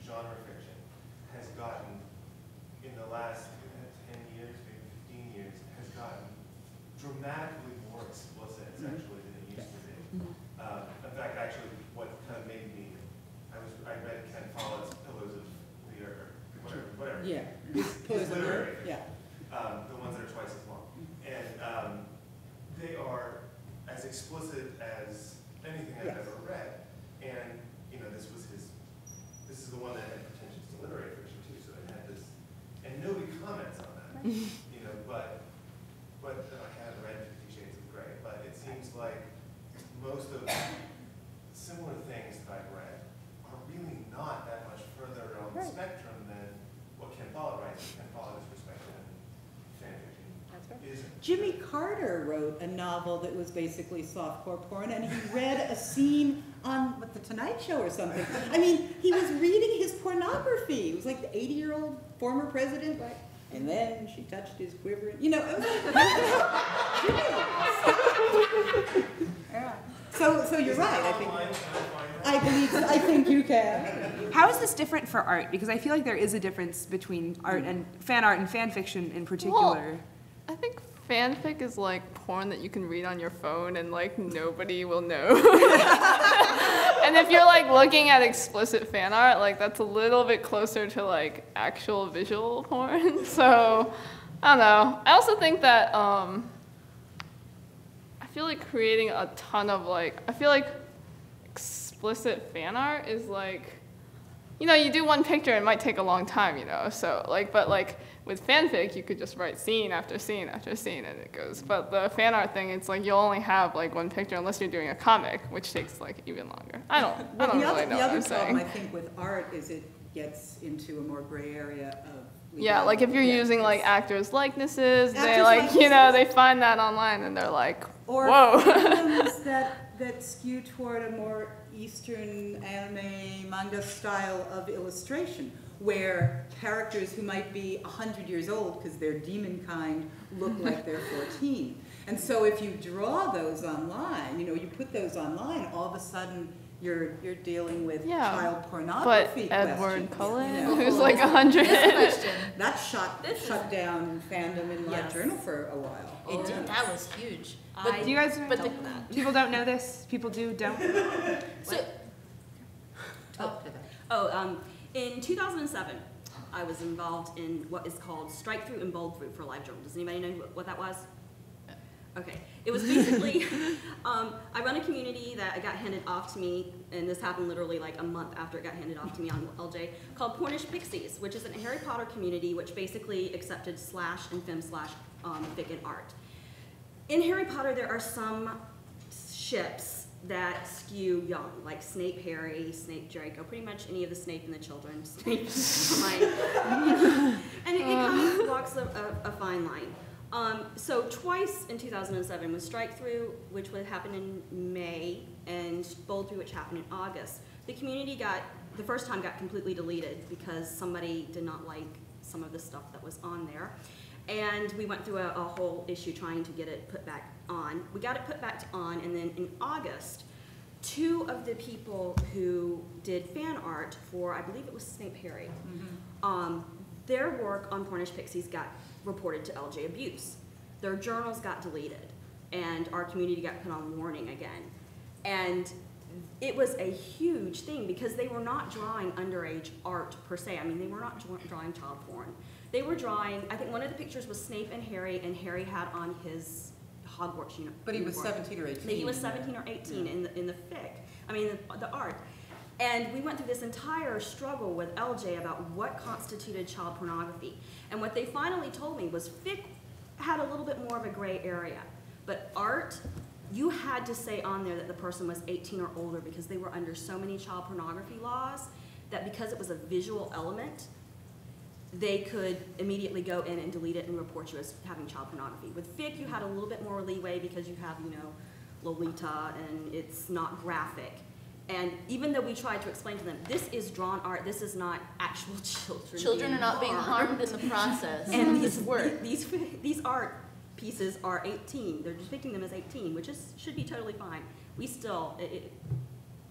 genre fiction has gotten, in the last 10 years, maybe 15 years, has gotten dramatically more explicit sexually than it used to be. In fact, actually, what kind of made me, I read Ken Follett's Pillars of the Earth, whatever. Yeah. His literary fiction. Yeah. The ones that are twice as long. And they are as explicit as anything I've ever read. And, you know, this is the one that had pretensions to literary fiction too, so it had this, and nobody comments on that, you know, but I haven't read 50 Shades of Grey, but it seems like most of the similar things that I've read are really not that much further on the spectrum than what Ken Follett writes. Ken Follett's perspective in fan fiction isn't. Jimmy Carter wrote a novel that was basically softcore porn, and he read a scene on The Tonight Show or something. I mean, he was reading his pornography. It was like the 80-year-old former president, like, and then she touched his quivering. You know, it was like, yeah. So you're right. I think you can. How is this different for art? Because I feel like there is a difference between art and fan fiction in particular. Well, I think fanfic is like porn that you can read on your phone and like nobody will know. And if you're like looking at explicit fan art, like that's a little bit closer to like actual visual porn. So I don't know. I also think that I feel like creating a ton of I feel like explicit fan art is like, you know, you do one picture, it might take a long time, you know. So but with fanfic, you could just write scene after scene after scene, and it goes. But the fan art thing, it's like you'll only have like one picture unless you're doing a comic, which takes like even longer. I don't really know what I'm saying. The other problem, I think, with art is it gets into a more gray area of. Yeah, like if you're using like actors' likenesses, they find that online and they're like, whoa. Or that skew toward a more Eastern anime manga style of illustration, where characters who might be 100 years old because they're demon kind look like they're 14. And so if you draw those online, you know, you put those online, all of a sudden you're dealing with child pornography. But Edward Cullen, you know, who's like 100. That shut down fandom in my journal for a while. It did. That was huge. But do you guys? People don't know this. People don't. In 2007, I was involved in what is called Strike Through and Bold Through for LiveJournal. Does anybody know what that was? Okay. It was basically, I run a community that got handed off to me, and this happened literally like a month after it got handed off to me on LJ, called Pornish Pixies, which is a Harry Potter community which basically accepted slash and fem slash fic and art. In Harry Potter, there are some ships that skew young, like Snape Harry, Snape Draco, pretty much any of the Snape and the children, Snape Hermione. And it kind of walks a fine line. So twice in 2007 was Strike Through, which would happen in May, and Bold Through, which happened in August. The community the first time got completely deleted because somebody did not like some of the stuff that was on there. And we went through a whole issue trying to get it put back on. We got it put back on, and then in August, 2 of the people who did fan art for, I believe it was Snape Harry, their work on Pornish Pixies got reported to LJ Abuse. Their journals got deleted, and our community got put on warning again. And it was a huge thing because they were not drawing underage art per se. I mean, they were not drawing child porn. They were drawing, I think one of the pictures was Snape and Harry had on his Hogwarts uniform. But he was 17 or 18. He was 17 or 18 in the fic, I mean the art. And we went through this entire struggle with LJ about what constituted child pornography. And what they finally told me was fic had a little bit more of a gray area, but art, you had to say on there that the person was 18 or older because they were under so many child pornography laws that because it was a visual element, they could immediately go in and delete it and report you as having child pornography. With fic, you had a little bit more leeway because you have, you know, Lolita and it's not graphic. And even though we tried to explain to them, this is drawn art, this is not actual children. Children are not being harmed in the process. And these art pieces are 18. They're depicting them as 18, which should be totally fine. We still,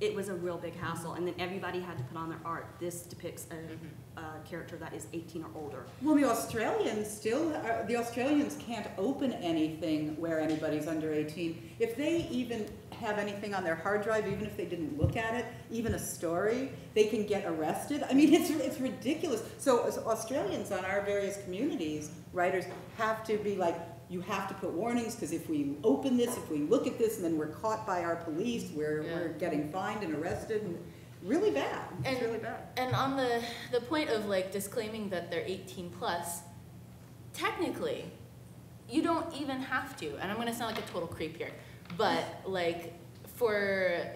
it was a real big hassle, and then everybody had to put on their art. This depicts a character that is 18 or older. Well, the Australians can't open anything where anybody's under 18. If they even have anything on their hard drive, even if they didn't look at it, even a story, they can get arrested. I mean, it's ridiculous. So as Australians on our various communities, writers have to be like, you have to put warnings, because if we open this, if we look at this, and then we're caught by our police, we're getting fined and arrested, and really bad. It's really bad. And on the point of like disclaiming that they're 18 plus, technically, you don't even have to, and I'm gonna sound like a total creep here, but like for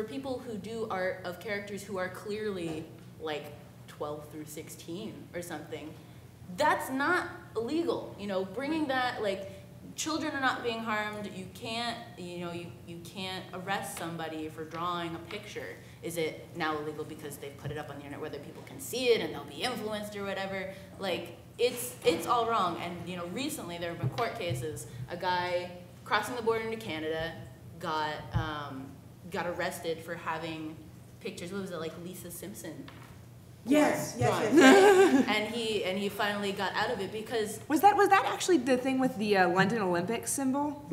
people who do art of characters who are clearly like 12 through 16 or something, that's not illegal. Bringing that, like, children are not being harmed. You can't, you can't arrest somebody for drawing a picture. Is it now illegal because they've put it up on the internet where people can see it and they'll be influenced or whatever? Like, it's all wrong. And recently there have been court cases. A guy crossing the border into Canada got arrested for having pictures. What was it, like Lisa Simpson? Yes. And he finally got out of it because Was that actually the thing with the London Olympics symbol?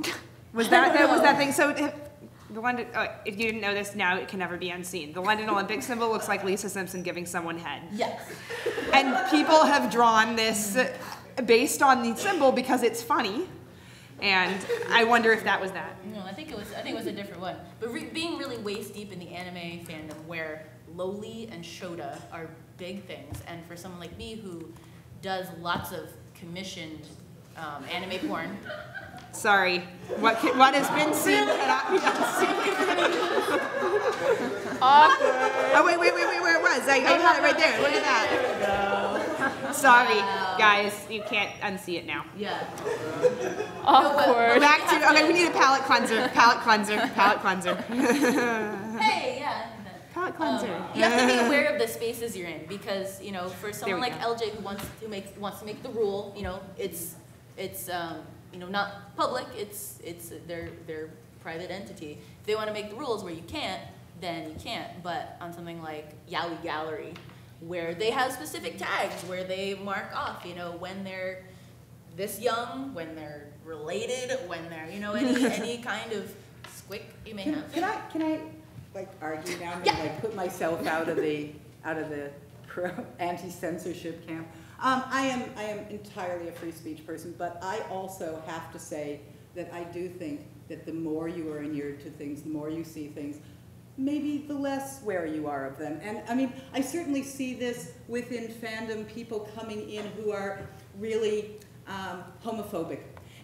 Was that thing? So the London, if you didn't know this, now it can never be unseen. The London Olympic symbol looks like Lisa Simpson giving someone head. yes. And people have drawn this based on the symbol because it's funny. And I wonder if that was that. No, I think it was a different one. But being really waist deep in the anime fandom, where loli and shota are big things, and for someone like me who does lots of commissioned anime porn. Sorry, what has been seen cannot be unseen. Awkward. Oh wait, where it was? I had it right there. Look at that. Sorry, guys, you can't unsee it now. Yeah. Awkward. Back to, okay, we need a palette cleanser. Palette cleanser. Hey, yeah. Palette cleanser. You have to be aware of the spaces you're in because for someone we like go. LJ who wants to make the rule, it's not public. It's their private entity. If they want to make the rules where you can't, then you can't. But on something like Yaoi Gallery, where they have specific tags where they mark off, when they're this young, when they're related, when they're any kind of squick you may have. Can I like argue now and like put myself out of the pro anti-censorship camp? I am entirely a free speech person, but I also have to say that I do think that the more you are inured to things, the more you see things, maybe the less wary you are of them. And I mean, I certainly see this within fandom, people coming in who are really homophobic.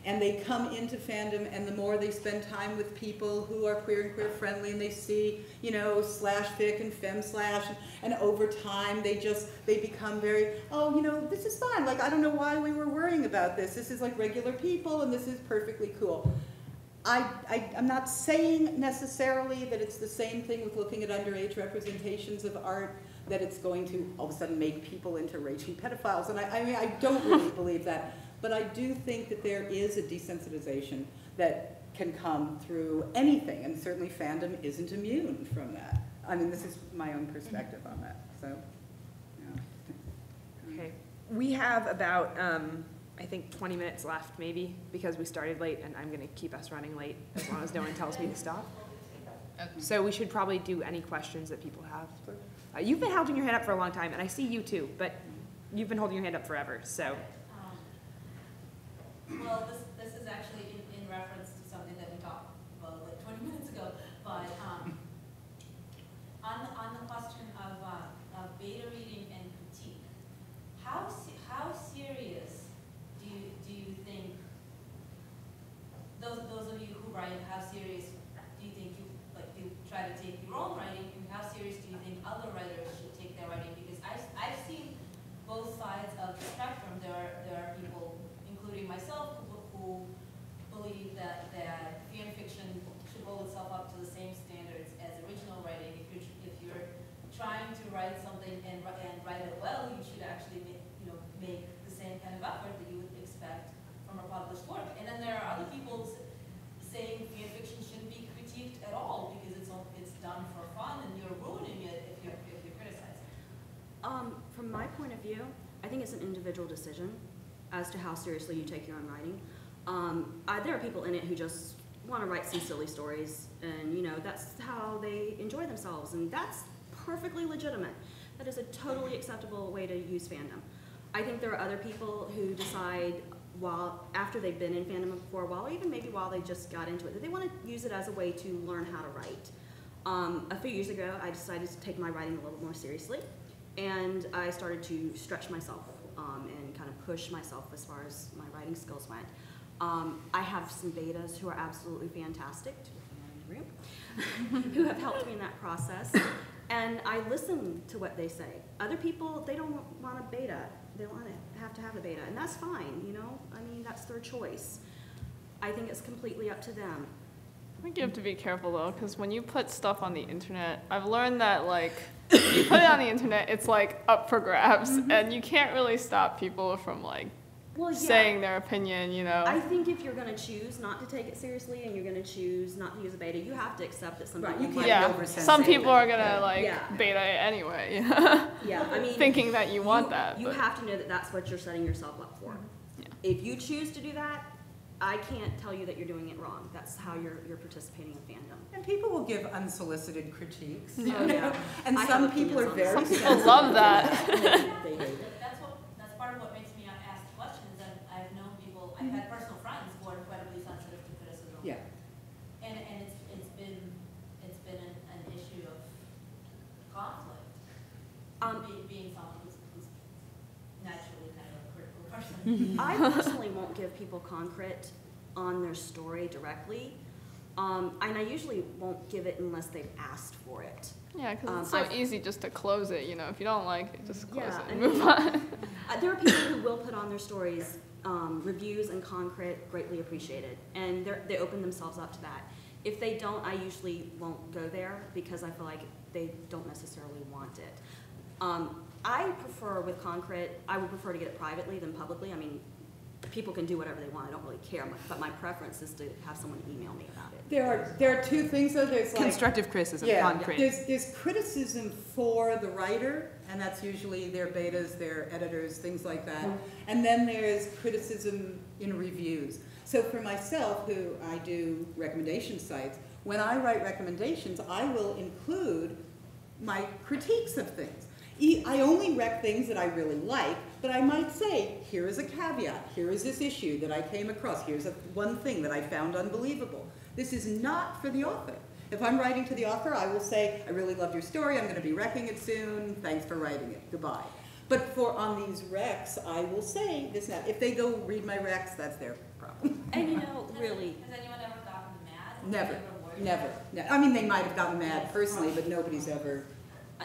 And they come into fandom, and the more they spend time with people who are queer and queer friendly, and they see, slash fic and fem slash, and over time they become very, this is fine. Like, I don't know why we were worrying about this. This is like regular people, and this is perfectly cool. I'm not saying necessarily that it's the same thing with looking at underage representations of art, that it's going to all of a sudden make people into raging pedophiles. And I mean, I don't really believe that. But I do think that there is a desensitization that can come through anything, and certainly fandom isn't immune from that. I mean, this is my own perspective on that, so, Okay, we have about, I think 20 minutes left maybe, because we started late, and I'm gonna keep us running late as long as no one tells me to stop. Okay. So we should probably do any questions that people have. You've been holding your hand up for a long time, and I see you too, but you've been holding your hand up forever, so. Well, this is actually in reference to something that we talked about like 20 minutes ago, but on the question of beta reading and critique, how serious do you think those of you who write, how serious do you think you try to take your own writing, and how serious do you think other writers should take their writing? Because I've seen both sides of the spectrum. There are you. I think it's an individual decision as to how seriously you take your own writing. There are people in it who just want to write some silly stories, and you know, that's how they enjoy themselves, and that's perfectly legitimate. That is a totally acceptable way to use fandom. I think there are other people who decide after they've been in fandom for a while, or even maybe while they just got into it, that they want to use it as a way to learn how to write. A few years ago, I decided to take my writing a little more seriously, and I started to stretch myself and kind of push myself as far as my writing skills went. I have some betas who are absolutely fantastic, who have helped me in that process, and I listen to what they say. Other people, they don't want a beta. They don't have to have a beta, and that's fine, you know? I mean, that's their choice. I think it's completely up to them. I think you have to be careful though, because when you put stuff on the internet, I've learned that like, you put it on the internet, it's like up for grabs, and you can't really stop people from like saying their opinion, you know. I think if you're going to choose not to take it seriously and you're going to choose not to use a beta, you have to accept that some people might some people are going to like beta it anyway. Yeah, I mean, thinking that you want that. You have to know that that's what you're setting yourself up for. Yeah. If you choose to do that, I can't tell you that you're doing it wrong. That's how you're participating in fandom. And people will give unsolicited critiques. Oh, yeah. And some people are very I love that. They hate it. That's part of what makes me ask questions, and I've known people, I've had personal friends who are incredibly sensitive to criticism. Yeah. And it's been an issue of conflict. Being someone who's naturally kind of a critical person. I personally won't give people concrete on their story directly, and I usually won't give it unless they've asked for it. Yeah, because it's so easy just to close it, you know. If you don't like it, just close it and I mean, move on. There are people who will put on their stories reviews and concrete, greatly appreciated, and they open themselves up to that. If they don't, I usually won't go there because I feel like they don't necessarily want it. I prefer with concrete, I would prefer to get it privately than publicly. I mean, people can do whatever they want, I don't really care, but my preference is to have someone email me about it. There are two things though. There's like Constructive criticism, concrete. There's criticism for the writer, and that's usually their betas, their editors, things like that. And then there's criticism in reviews. So for myself, who I do recommendation sites, when I write recommendations, I will include my critiques of things. I only rec things that I really like, but I might say, here is a caveat, here is this issue that I came across, here's one thing that I found unbelievable. This is not for the author. If I'm writing to the author, I will say, I really loved your story, I'm going to be recking it soon, thanks for writing it, goodbye. But on these recs, I will say this now. If they go read my recs, that's their problem. And you know, really. Has anyone ever gotten mad? Never. I mean, they might have gotten mad personally, but nobody's ever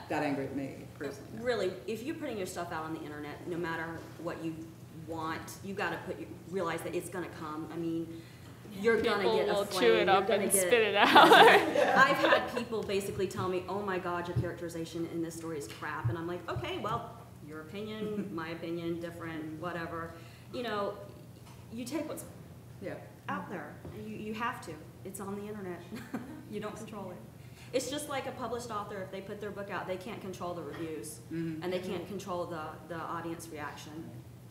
got angry at me personally. No. Really, if you're putting your stuff out on the internet, no matter what you want, you got to realize that it's going to come. I mean, you're going to get a flame. People will chew it up and spit it out. I've had people basically tell me, oh my God, your characterization in this story is crap. And I'm like, okay, well, your opinion, my opinion, different, whatever. You know, you take what's out there. You have to. It's on the internet. You don't control it. It's just like a published author, if they put their book out, they can't control the reviews, and they can't control the audience reaction.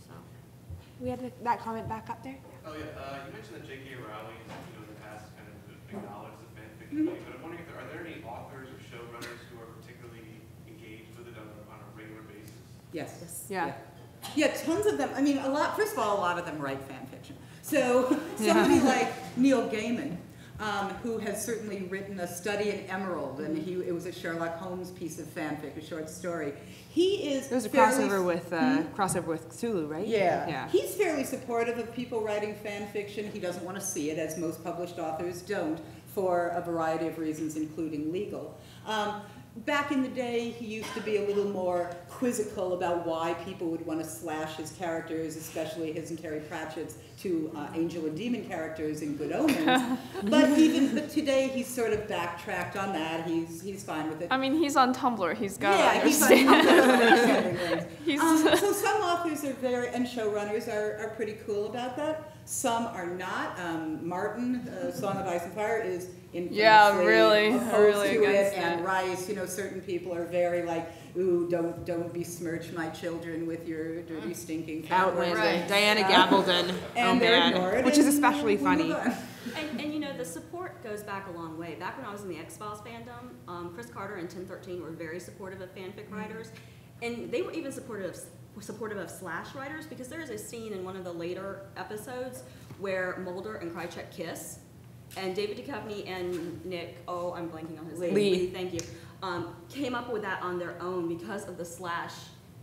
So. We had that comment back up there. Oh yeah, you mentioned that J.K. Rowling, in the past, kind of acknowledged the fanfic community, but I'm wondering if are there any authors or showrunners who are particularly engaged with it on a regular basis? Yes. Yeah. Tons of them. I mean, first of all, a lot of them write fan fiction. So somebody like Neil Gaiman, who has certainly written A Study in Emerald, and it was a Sherlock Holmes piece of fanfic, a short story. He is There's a crossover with Cthulhu, right? Yeah. He's fairly supportive of people writing fan fiction. He doesn't want to see it, as most published authors don't, for a variety of reasons, including legal. Back in the day, he used to be a little more quizzical about why people would want to slash his characters, especially his and Terry Pratchett's two angel and demon characters in Good Omens. but today he's sort of backtracked on that. He's fine with it. I mean, he's on Tumblr. He's got to understand. He's on Tumblr. So some authors are and showrunners are pretty cool about that. Some are not. Martin, Song of Ice and Fire, is Yeah, really opposed to it, against and it. Rice, certain people are very like, ooh, don't besmirch my children with your dirty, stinking Outlandish. Right. Diana Gabaldon. And they're man. ignored, Which is and especially we funny. move on. And the support goes back a long way. Back when I was in the X-Files fandom, Chris Carter and 1013 were very supportive of fanfic writers, and they were even supportive of slash writers, because there is a scene in one of the later episodes where Mulder and Krychek kiss, and David Duchovny and Nick, I'm blanking on his name. Lee. Thank you. Came up with that on their own because of the slash,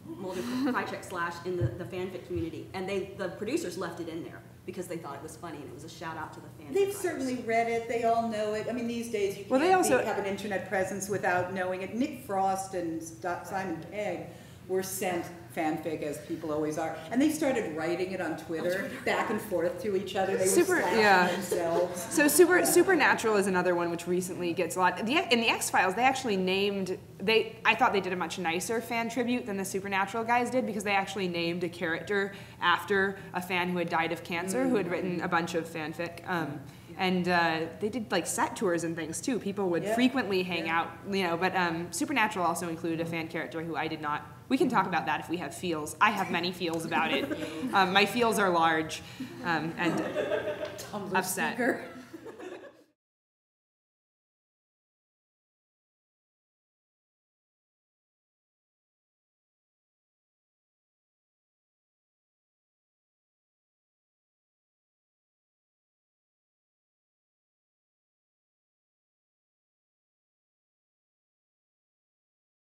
Mulder Krychek slash in the fanfic community, and the producers left it in there because they thought it was funny, and it was a shout out to the fanfic They've writers. certainly read it. They all know it. I mean, these days you Well, they can't also- have an internet presence without knowing it. Nick Frost and Simon Pegg were sent fanfic, as people always are, and they started writing it on Twitter, back and forth to each other. They were slashing themselves. So Supernatural is another one which recently gets a lot. In the X-Files, they actually named, I thought they did a much nicer fan tribute than the Supernatural guys did, because they actually named a character after a fan who had died of cancer, who had written a bunch of fanfic. And they did like set tours and things too. People would frequently hang out, but Supernatural also included a fan character who I did not. We can talk about that if we have feels. I have many feels about it. My feels are large and Tumblr upset. speaker.